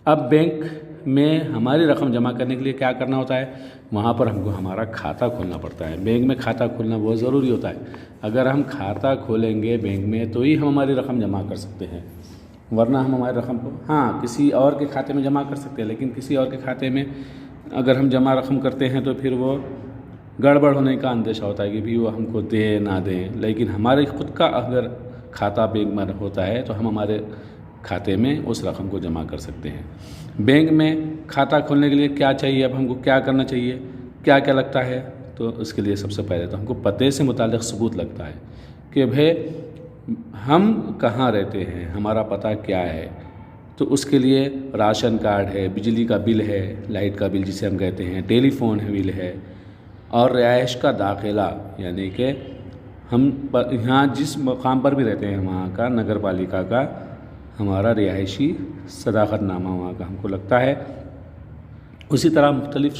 अब बैंक में हमारी रकम जमा करने के लिए क्या करना होता है, वहाँ पर हमको हमारा खाता खोलना पड़ता है। बैंक में खाता खोलना बहुत ज़रूरी होता है। अगर हम खाता खोलेंगे बैंक में तो ही हम हमारी रकम जमा कर सकते हैं, वरना हम हमारी रकम को किसी और के खाते में जमा कर सकते हैं, लेकिन किसी और के खाते में अगर हम जमा रकम करते हैं तो फिर वो गड़बड़ होने का अंदेशा होता है कि भी वो हमको दे ना दें। लेकिन हमारे खुद का अगर खाता बैंक में होता है तो हम हमारे खाते में उस रकम को जमा कर सकते हैं। बैंक में खाता खोलने के लिए क्या चाहिए, अब हमको क्या करना चाहिए, क्या क्या लगता है, तो उसके लिए सबसे पहले तो हमको पते से मुताल्लिक़ सबूत लगता है कि भाई हम कहाँ रहते हैं, हमारा पता क्या है। तो उसके लिए राशन कार्ड है, बिजली का बिल है, लाइट का बिल जिसे हम कहते हैं, टेलीफोन बिल है, और रिहाइश का दाखिला, यानी कि हम यहाँ जिस मकाम पर भी रहते हैं वहाँ का नगर पालिका का हमारा रिहायशी सदाकतनामा वहाँ का हमको लगता है। उसी तरह मुख्तलिफ़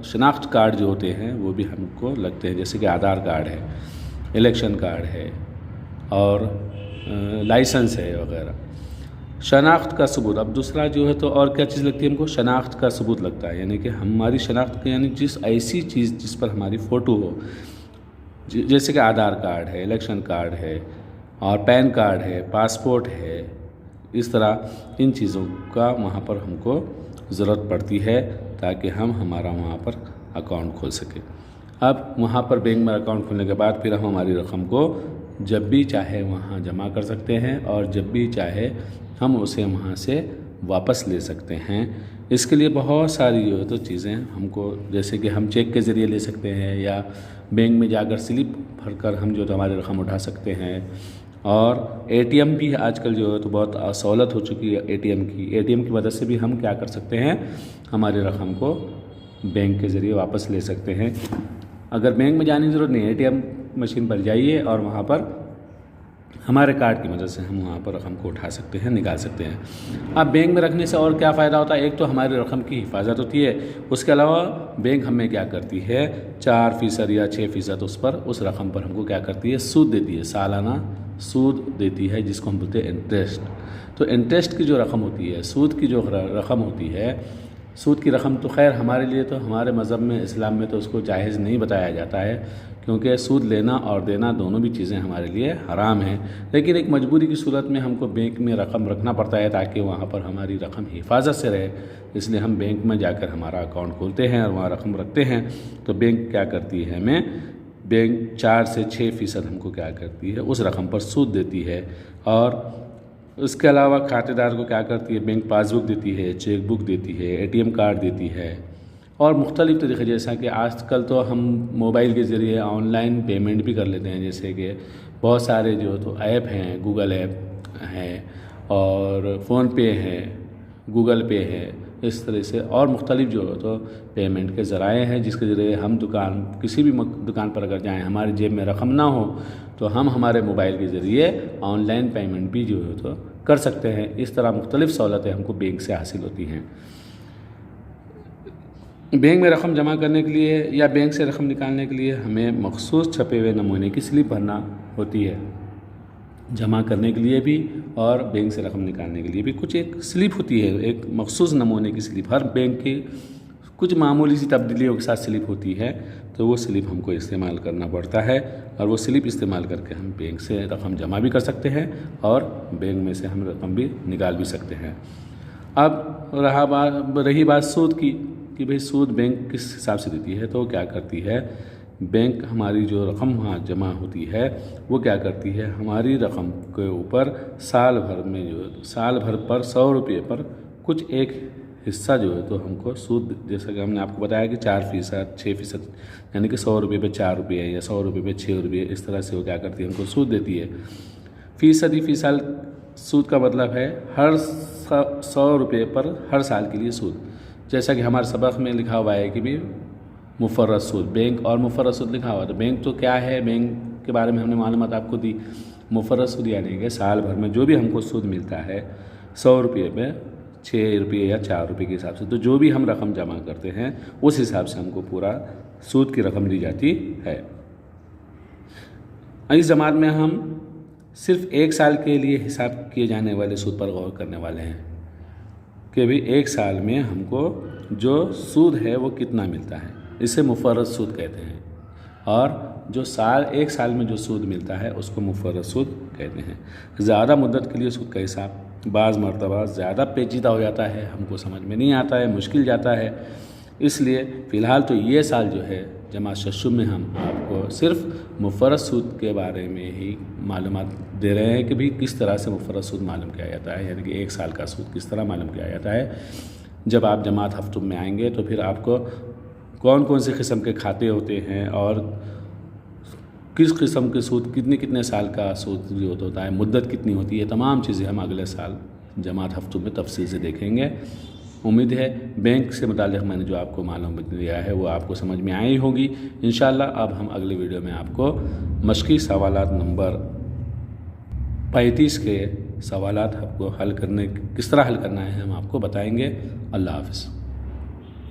शनाख्त कार्ड जो होते हैं वो भी हमको लगते हैं, जैसे कि आधार कार्ड है, इलेक्शन कार्ड है और लाइसेंस है वगैरह। शनाख्त का सबूत, अब दूसरा जो है तो और क्या चीज़ लगती है हमको, शनाख्त का सबूत लगता है, यानी कि हमारी शनाख्त यानी जिस ऐसी चीज़ जिस पर हमारी फ़ोटो हो, जैसे कि आधार कार्ड है, इलेक्शन कार्ड है और पैन कार्ड है, पासपोर्ट है, इस तरह इन चीज़ों का वहाँ पर हमको ज़रूरत पड़ती है ताकि हम हमारा वहाँ पर अकाउंट खोल सकें। अब वहाँ पर बैंक में अकाउंट खोलने के बाद फिर हम हमारी रकम को जब भी चाहे वहाँ जमा कर सकते हैं और जब भी चाहे हम उसे वहाँ से वापस ले सकते हैं। इसके लिए बहुत सारी जो है तो चीज़ें हमको, जैसे कि हम चेक के ज़रिए ले सकते हैं या बैंक में जाकर स्लिप भरकर हम जो तो हमारी रकम उठा सकते हैं। और एटीएम भी आजकल जो है तो बहुत सहूलत हो चुकी है एटीएम की वजह से भी हम क्या कर सकते हैं, हमारी रकम को बैंक के ज़रिए वापस ले सकते हैं। अगर बैंक में जाने की ज़रूरत नहीं है, एटीएम मशीन पर जाइए और वहाँ पर हमारे कार्ड की मदद से हम वहाँ पर रकम को उठा सकते हैं, निकाल सकते हैं। अब बैंक में रखने से और क्या फ़ायदा होता है, एक तो हमारी रकम की हिफाजत होती है, उसके अलावा बैंक हमें क्या करती है 4% या 6% उस रकम पर हमको क्या करती है, सूद देती है, सालाना सूद देती है, जिसको हम बोलते हैं इंटरेस्ट। तो इंटरेस्ट की जो रकम होती है, सूद की जो रकम होती है, सूद की रकम तो खैर हमारे लिए तो हमारे मज़हब में, इस्लाम में तो उसको जायज़ नहीं बताया जाता है, क्योंकि सूद लेना और देना दोनों भी चीज़ें हमारे लिए हराम हैं। लेकिन एक मजबूरी की सूरत में हमको बैंक में रकम रखना पड़ता है ताकि वहाँ पर हमारी रकम हिफाजत से रहे, इसलिए हम बैंक में जाकर हमारा अकाउंट खोलते हैं और वहाँ रकम रखते हैं। तो बैंक क्या करती है, हमें बैंक 4 से 6% हमको क्या करती है, उस रकम पर सूद देती है। और उसके अलावा खातेदार को क्या करती है, बैंक पासबुक देती है, चेक बुक देती है, एटीएम कार्ड देती है और मुख्तलिफ़ तरीक़े, जैसा कि आजकल तो हम मोबाइल के ज़रिए ऑनलाइन पेमेंट भी कर लेते हैं, जैसे कि बहुत सारे जो तो ऐप हैं, गूगल ऐप है और फ़ोनपे है, गूगल पे है, इस तरह से और मुख्तलिफ़ जो तो पेमेंट के ज़राए हैं, जिसके ज़रिए हम किसी भी दुकान पर अगर जाएँ, हमारे जेब में रकम ना हो तो हम हमारे मोबाइल के ज़रिए ऑनलाइन पेमेंट भी जो है तो कर सकते हैं। इस तरह मुख्तलिफ़ सहूलतें हमको बैंक से हासिल होती हैं। बैंक में रकम जमा करने के लिए या बैंक से रकम निकालने के लिए हमें मखसूस छपे हुए नमूने की स्लिप भरना होती है, जमा करने के लिए भी और बैंक से रकम निकालने के लिए भी कुछ एक स्लिप होती है, एक मखसूस नमूने की स्लिप। हर बैंक की कुछ मामूली सी तब्दीलियों के साथ स्लिप होती है, तो वो स्लिप हमको इस्तेमाल करना पड़ता है और वो स्लिप इस्तेमाल करके हम बैंक से रकम जमा भी कर सकते हैं और बैंक में से हम रकम भी निकाल भी सकते हैं। अब रही बात सूद की कि भाई सूद बैंक किस हिसाब से देती है, तो क्या करती है बैंक, हमारी जो रकम वहाँ जमा होती है वो क्या करती है, हमारी रकम के ऊपर साल भर पर 100 रुपये पर कुछ एक हिस्सा जो है तो हमको सूद, जैसा कि हमने आपको बताया कि 4%, 6%, यानी कि 100 रुपये पे 4 रुपये या 100 रुपये पे 6 रुपये, इस तरह से वो क्या करती है, हमको सूद देती है। फ़ी साल सूद का मतलब है हर 100 रुपये पर हर साल के लिए सूद। जैसा कि हमारे सबक में लिखा हुआ है कि भी मुफ़र्रद सूद, बैंक और मुफ़र्रद सूद लिखा हुआ है। तो बैंक तो क्या है, बैंक के बारे में हमने मालूमात आपको दी। मुफ़र्रद सूद यानी कि साल भर में जो भी हमको सूद मिलता है 100 रुपये पे 6 रुपये या 4 रुपये के हिसाब से, तो जो भी हम रकम जमा करते हैं उस हिसाब से हमको पूरा सूद की रकम दी जाती है। इस जमात में हम सिर्फ 1 साल के लिए हिसाब किए जाने वाले सूद पर गौर करने वाले हैं। कि भी एक साल में हमको जो सूद है वो कितना मिलता है, इसे मुफर्रद सूद कहते हैं। और जो एक साल में जो सूद मिलता है उसको मुफर्रद सूद कहते हैं। ज़्यादा मुद्दत के लिए सूद का हिसाब बाज़ मरतबा ज़्यादा पेचीदा हो जाता है, हमको समझ में नहीं आता है, मुश्किल जाता है। इसलिए फ़िलहाल तो ये साल जो है जमात शशुम में हम आपको सिर्फ मुफर्रद सूद के बारे में ही मालूमात दे रहे हैं कि भी किस तरह से मुफर्रद सूद मालूम किया जाता है, यानी कि एक साल का सूद किस तरह मालूम किया जाता है। जब आप जमात हफ्तुम में आएंगे तो फिर आपको कौन कौन से किस्म के खाते होते हैं और किस किस्म के सूद कितने साल का सूद जो होता है, मुद्दत कितनी होती है, तमाम चीज़ें हम अगले साल जमात हफ्तुम में तफसील से देखेंगे। उम्मीद है बैंक से मुताल्लिक़ मैंने जो आपको मालूमात दिया है वो आपको समझ में आई होगी इंशाअल्लाह। अब हम अगले वीडियो में आपको मशक़ी सवालात नंबर 35 के सवालात आपको किस तरह हल करना है हम आपको बताएंगे। अल्लाह हाफ़िज़।